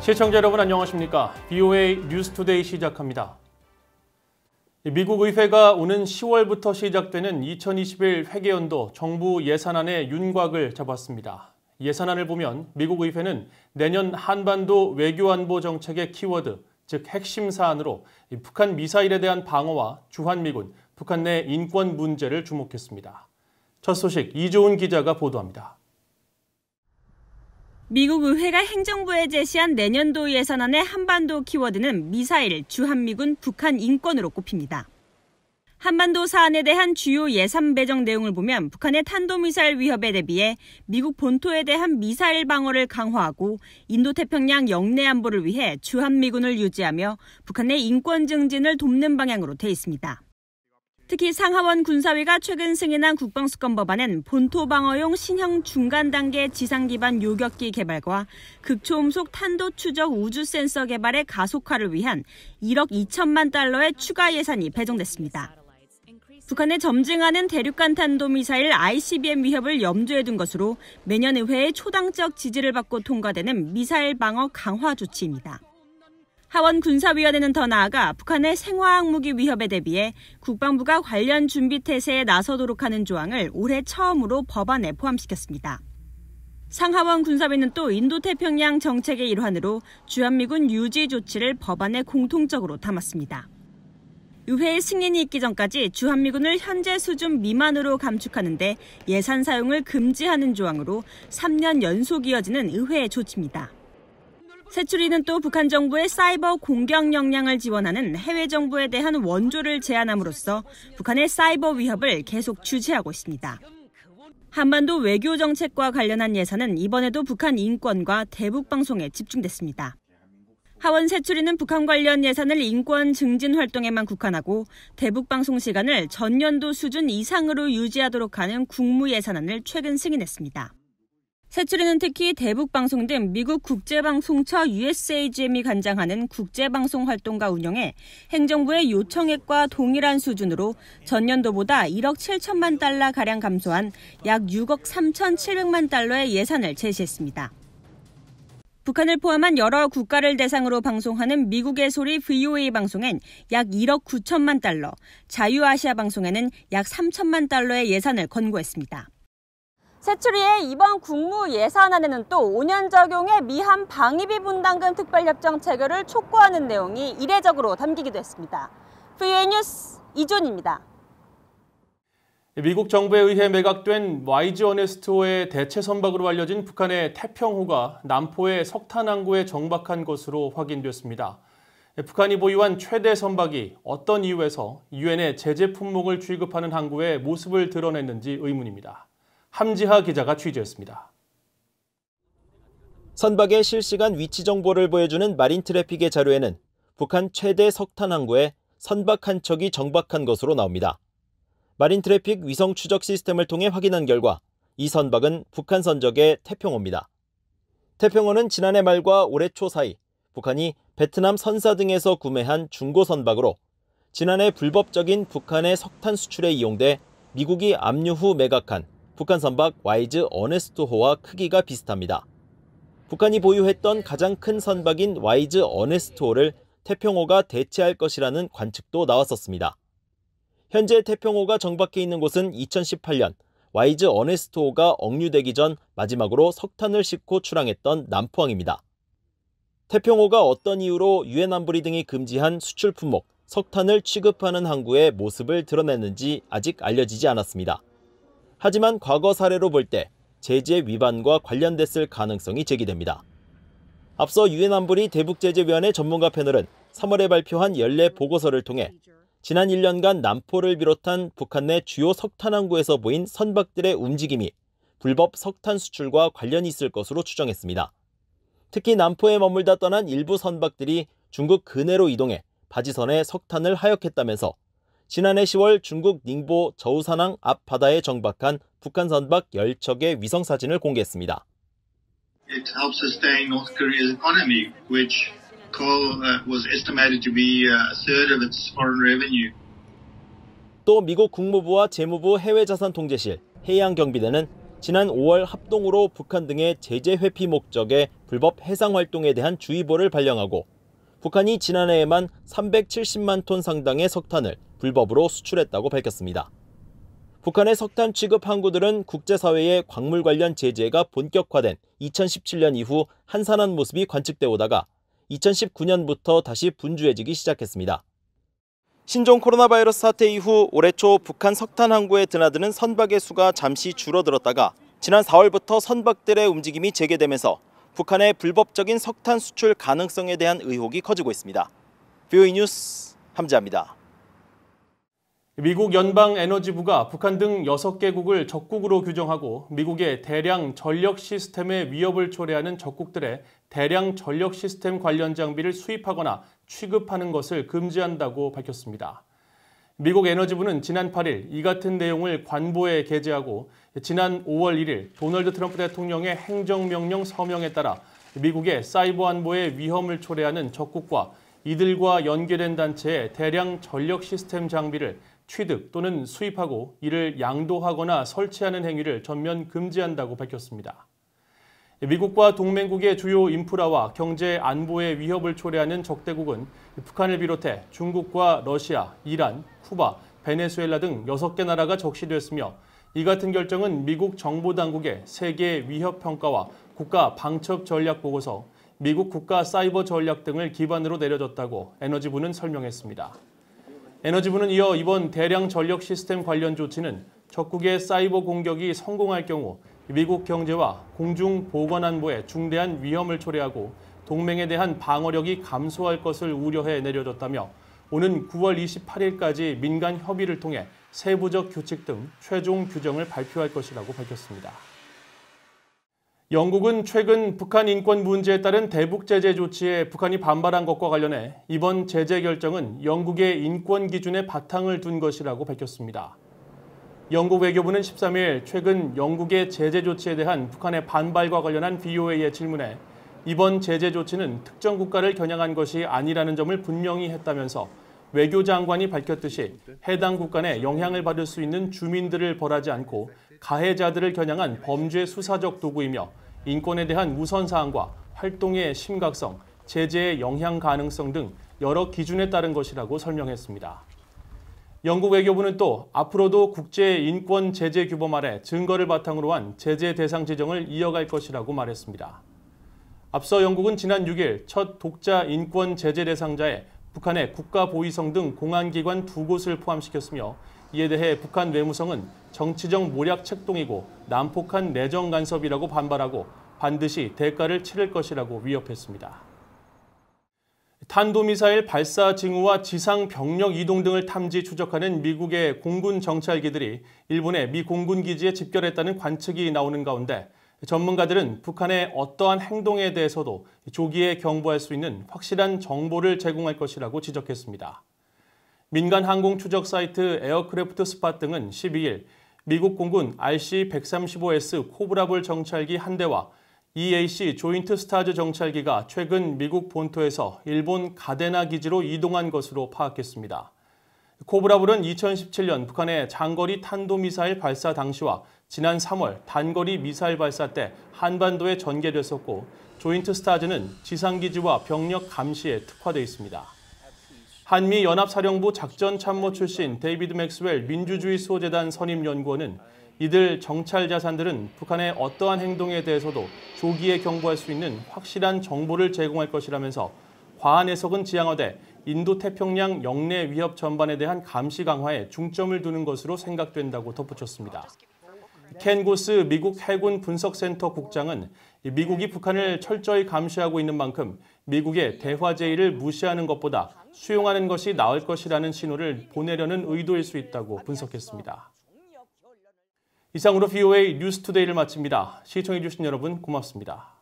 시청자 여러분 안녕하십니까? BOA 뉴스투데이 시작합니다. 미국 의회가 오는 10월부터 시작되는 2021 회계연도 정부 예산안의 윤곽을 잡았습니다. 예산안을 보면 미국 의회는 내년 한반도 외교안보 정책의 키워드, 즉 핵심 사안으로 북한 미사일에 대한 방어와 주한미군, 북한 내 인권 문제를 주목했습니다. 첫 소식 이조은 기자가 보도합니다. 미국 의회가 행정부에 제시한 내년도 예산안의 한반도 키워드는 미사일, 주한미군, 북한 인권으로 꼽힙니다. 한반도 사안에 대한 주요 예산 배정 내용을 보면 북한의 탄도미사일 위협에 대비해 미국 본토에 대한 미사일 방어를 강화하고 인도태평양 영내 안보를 위해 주한미군을 유지하며 북한의 인권 증진을 돕는 방향으로 돼 있습니다. 특히 상하원 군사위가 최근 승인한 국방수권 법안은 본토 방어용 신형 중간 단계 지상 기반 요격기 개발과 극초음속 탄도 추적 우주 센서 개발의 가속화를 위한 1억 2천만 달러의 추가 예산이 배정됐습니다. 북한의 점증하는 대륙간 탄도미사일 ICBM 위협을 염두에 둔 것으로 매년 의회의 초당적 지지를 받고 통과되는 미사일 방어 강화 조치입니다. 하원 군사위원회는 더 나아가 북한의 생화학 무기 위협에 대비해 국방부가 관련 준비 태세에 나서도록 하는 조항을 올해 처음으로 법안에 포함시켰습니다. 상하원 군사위는 또 인도태평양 정책의 일환으로 주한미군 유지 조치를 법안에 공통적으로 담았습니다. 의회의 승인이 있기 전까지 주한미군을 현재 수준 미만으로 감축하는 데 예산 사용을 금지하는 조항으로 3년 연속 이어지는 의회의 조치입니다. 새 추리는 또 북한 정부의 사이버 공격 역량을 지원하는 해외 정부에 대한 원조를 제한함으로써 북한의 사이버 위협을 계속 주시하고 있습니다. 한반도 외교 정책과 관련한 예산은 이번에도 북한 인권과 대북 방송에 집중됐습니다. 하원 새 추리는 북한 관련 예산을 인권 증진 활동에만 국한하고 대북 방송 시간을 전년도 수준 이상으로 유지하도록 하는 국무 예산안을 최근 승인했습니다. 새 추리는 특히 대북 방송 등 미국 국제방송처 USAGM이 관장하는 국제방송 활동과 운영에 행정부의 요청액과 동일한 수준으로 전년도보다 1억 7천만 달러가량 감소한 약 6억 3,700만 달러의 예산을 제시했습니다. 북한을 포함한 여러 국가를 대상으로 방송하는 미국의 소리 VOA 방송엔 약 1억 9천만 달러, 자유아시아 방송에는 약 3천만 달러의 예산을 권고했습니다. 새 추리의 이번 국무 예산안에는 또 5년 적용의 미한 방위비 분담금 특별협정 체결을 촉구하는 내용이 이례적으로 담기기도 했습니다. VOA 뉴스 이존입니다. 미국 정부에 의해 매각된 YG 어네스트호의 대체 선박으로 알려진 북한의 태평호가 남포의 석탄 항구에 정박한 것으로 확인됐습니다. 북한이 보유한 최대 선박이 어떤 이유에서 유엔의 제재 품목을 취급하는 항구의 모습을 드러냈는지 의문입니다. 함지하 기자가 취재했습니다. 선박의 실시간 위치 정보를 보여주는 마린 트래픽의 자료에는 북한 최대 석탄 항구에 선박 한 척이 정박한 것으로 나옵니다. 마린 트래픽 위성 추적 시스템을 통해 확인한 결과 이 선박은 북한 선적의 태평호입니다. 태평호는 지난해 말과 올해 초 사이 북한이 베트남 선사 등에서 구매한 중고 선박으로 지난해 불법적인 북한의 석탄 수출에 이용돼 미국이 압류 후 매각한 북한 선박 YG 어네스트호와 크기가 비슷합니다. 북한이 보유했던 가장 큰 선박인 YG 어네스트호를 태평호가 대체할 것이라는 관측도 나왔었습니다. 현재 태평호가 정박해 있는 곳은 2018년 YG 어네스트호가 억류되기 전 마지막으로 석탄을 싣고 출항했던 남포항입니다. 태평호가 어떤 이유로 유엔 안보리 등이 금지한 수출 품목, 석탄을 취급하는 항구의 모습을 드러냈는지 아직 알려지지 않았습니다. 하지만 과거 사례로 볼 때 제재 위반과 관련됐을 가능성이 제기됩니다. 앞서 유엔 안보리 대북제재위원회 전문가 패널은 3월에 발표한 연례 보고서를 통해 지난 1년간 남포를 비롯한 북한 내 주요 석탄 항구에서 보인 선박들의 움직임이 불법 석탄 수출과 관련이 있을 것으로 추정했습니다. 특히 남포에 머물다 떠난 일부 선박들이 중국 근해로 이동해 바지선에 석탄을 하역했다면서 지난해 10월 중국 닝보 저우산항 앞 바다에 정박한 북한 선박 10척의 위성 사진을 공개했습니다. It helps sustain North Korea's economy, which coal was estimated to be a third of its foreign revenue. 또 미국 국무부와 재무부 해외자산통제실, 해양경비대는 지난 5월 합동으로 북한 등의 제재 회피 목적의 불법 해상 활동에 대한 주의보를 발령하고 북한이 지난해에만 370만 톤 상당의 석탄을 불법으로 수출했다고 밝혔습니다. 북한의 석탄 취급 항구들은 국제사회의 광물 관련 제재가 본격화된 2017년 이후 한산한 모습이 관측돼 오다가 2019년부터 다시 분주해지기 시작했습니다. 신종 코로나 바이러스 사태 이후 올해 초 북한 석탄 항구에 드나드는 선박의 수가 잠시 줄어들었다가 지난 4월부터 선박들의 움직임이 재개되면서 북한의 불법적인 석탄 수출 가능성에 대한 의혹이 커지고 있습니다. VOA 뉴스 함지아입니다. 미국 연방에너지부가 북한 등 6개국을 적국으로 규정하고 미국의 대량 전력 시스템에 위협을 초래하는 적국들의 대량 전력 시스템 관련 장비를 수입하거나 취급하는 것을 금지한다고 밝혔습니다. 미국 에너지부는 지난 8일 이 같은 내용을 관보에 게재하고 지난 5월 1일 도널드 트럼프 대통령의 행정명령 서명에 따라 미국의 사이버 안보에 위험을 초래하는 적국과 이들과 연계된 단체의 대량 전력 시스템 장비를 취득 또는 수입하고 이를 양도하거나 설치하는 행위를 전면 금지한다고 밝혔습니다. 미국과 동맹국의 주요 인프라와 경제 안보에 위협을 초래하는 적대국은 북한을 비롯해 중국과 러시아, 이란, 쿠바, 베네수엘라 등 6개 나라가 적시됐으며 이 같은 결정은 미국 정보당국의 세계 위협 평가와 국가 방첩 전략 보고서, 미국 국가 사이버 전략 등을 기반으로 내려졌다고 에너지부는 설명했습니다. 에너지부는 이어 이번 대량 전력 시스템 관련 조치는 적국의 사이버 공격이 성공할 경우 미국 경제와 공중 보건 안보에 중대한 위험을 초래하고 동맹에 대한 방어력이 감소할 것을 우려해 내려졌다며 오는 9월 28일까지 민간 협의를 통해 세부적 규칙 등 최종 규정을 발표할 것이라고 밝혔습니다. 영국은 최근 북한 인권 문제에 따른 대북 제재 조치에 북한이 반발한 것과 관련해 이번 제재 결정은 영국의 인권 기준에 바탕을 둔 것이라고 밝혔습니다. 영국 외교부는 13일 최근 영국의 제재 조치에 대한 북한의 반발과 관련한 VOA의 질문에 이번 제재 조치는 특정 국가를 겨냥한 것이 아니라는 점을 분명히 했다면서 외교장관이 밝혔듯이 해당 국가 내 영향을 받을 수 있는 주민들을 벌하지 않고 가해자들을 겨냥한 범죄 수사적 도구이며 인권에 대한 우선사항과 활동의 심각성, 제재의 영향 가능성 등 여러 기준에 따른 것이라고 설명했습니다. 영국 외교부는 또 앞으로도 국제 인권 제재 규범 아래 증거를 바탕으로 한 제재 대상 지정을 이어갈 것이라고 말했습니다. 앞서 영국은 지난 6일 첫 독자 인권 제재 대상자에 북한의 국가보위성 등 공안기관 2곳을 포함시켰으며 이에 대해 북한 외무성은 정치적 모략 책동이고 난폭한 내정 간섭이라고 반발하고 반드시 대가를 치를 것이라고 위협했습니다. 탄도미사일 발사 징후와 지상 병력 이동 등을 탐지 추적하는 미국의 공군 정찰기들이 일본의 미 공군 기지에 집결했다는 관측이 나오는 가운데 전문가들은 북한의 어떠한 행동에 대해서도 조기에 경보할 수 있는 확실한 정보를 제공할 것이라고 지적했습니다. 민간 항공 추적 사이트 에어크래프트 스팟 등은 12일 미국 공군 RC-135S 코브라볼 정찰기 한 대와 EAC 조인트 스타즈 정찰기가 최근 미국 본토에서 일본 가데나 기지로 이동한 것으로 파악했습니다. 코브라볼은 2017년 북한의 장거리 탄도미사일 발사 당시와 지난 3월 단거리 미사일 발사 때 한반도에 전개됐었고 조인트 스타즈는 지상기지와 병력 감시에 특화되어 있습니다. 한미연합사령부 작전참모 출신 데이비드 맥스웰 민주주의수호재단 선임연구원은 이들 정찰 자산들은 북한의 어떠한 행동에 대해서도 조기에 경보할 수 있는 확실한 정보를 제공할 것이라면서 과한 해석은 지양하되 인도태평양 영내 위협 전반에 대한 감시 강화에 중점을 두는 것으로 생각된다고 덧붙였습니다. 켄 고스 미국 해군 분석센터 국장은 미국이 북한을 철저히 감시하고 있는 만큼 미국의 대화 제의를 무시하는 것보다 수용하는 것이 나을 것이라는 신호를 보내려는 의도일 수 있다고 분석했습니다. 이상으로 VOA 뉴스투데이를 마칩니다. 시청해주신 여러분 고맙습니다.